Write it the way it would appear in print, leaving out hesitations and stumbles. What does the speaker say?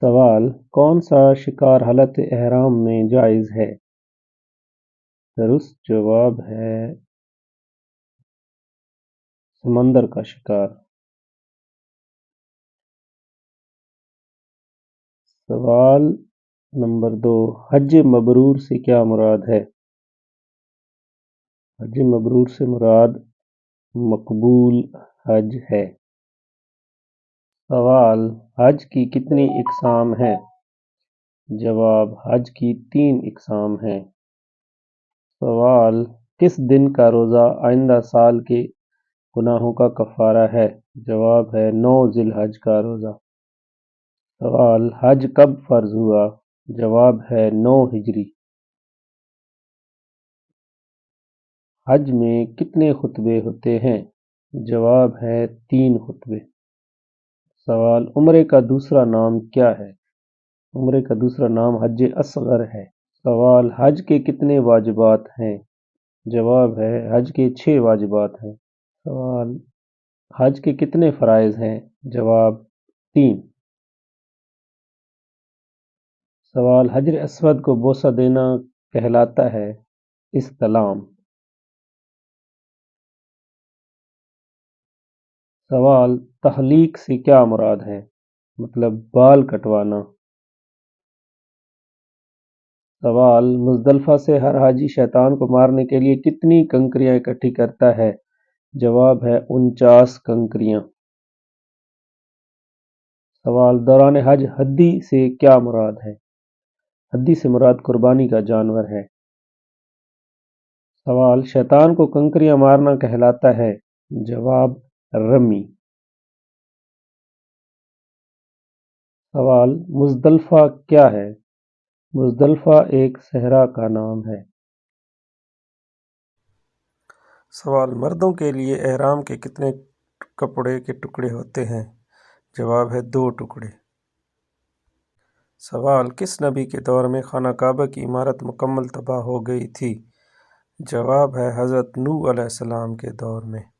سوال: کون سا شکار حالت احرام میں جائز ہے؟ درست جواب ہے سمندر کا شکار۔ سوال نمبر 2: حج مبرور سے کیا مراد ہے؟ حج مبرور سے مراد مقبول حج ہے۔ سوال: حج کی کتنی اقسام ہیں؟ جواب: حج کی 3 اقسام ہیں۔ سوال: کس دن کا روزہ آئندہ سال کے گناہوں کا کفارہ ہے؟ جواب ہے 9 ذی الحج کا روزہ۔ سوال: حج کب فرض ہوا؟ جواب ہے 9 ہجری۔ حج میں کتنے خطبے ہوتے ہیں؟ جواب ہے 3 خطبے۔ سوال: عمرے کا دوسرا نام کیا ہے؟ عمرے کا دوسرا نام حج اصغر ہے۔ سوال: حج کے کتنے واجبات ہیں؟ جواب ہے حج کے 6 واجبات ہیں۔ سوال: حج کے کتنے فرائض ہیں؟ جواب 3۔ سوال: حجر اسود کو بوسہ دینا کہلاتا ہے استلام۔ سوال: تحلیق سے کیا مراد ہے؟ مطلب بال کٹوانا۔ سوال: مزدلفہ سے ہر حاجی شیطان کو مارنے کے لیے کتنی کنکریاں اکٹھی کرتا ہے؟ جواب ہے 49 کنکریاں۔ سوال: دوران حج ہدی سے کیا مراد ہے؟ ہدی سے مراد قربانی کا جانور ہے۔ سوال: شیطان کو کنکریاں مارنا کہلاتا ہے؟ جواب رمی۔ سوال: مزدلفہ کیا ہے؟ مزدلفہ ایک صحرا کا نام ہے۔ سوال: مردوں کے لیے احرام کے کتنے کپڑے کے ٹکڑے ہوتے ہیں؟ جواب ہے 2 ٹکڑے۔ سوال: کس نبی کے دور میں خانہ کعبہ کی عمارت مکمل تباہ ہو گئی تھی؟ جواب ہے حضرت نوح علیہ السلام کے دور میں۔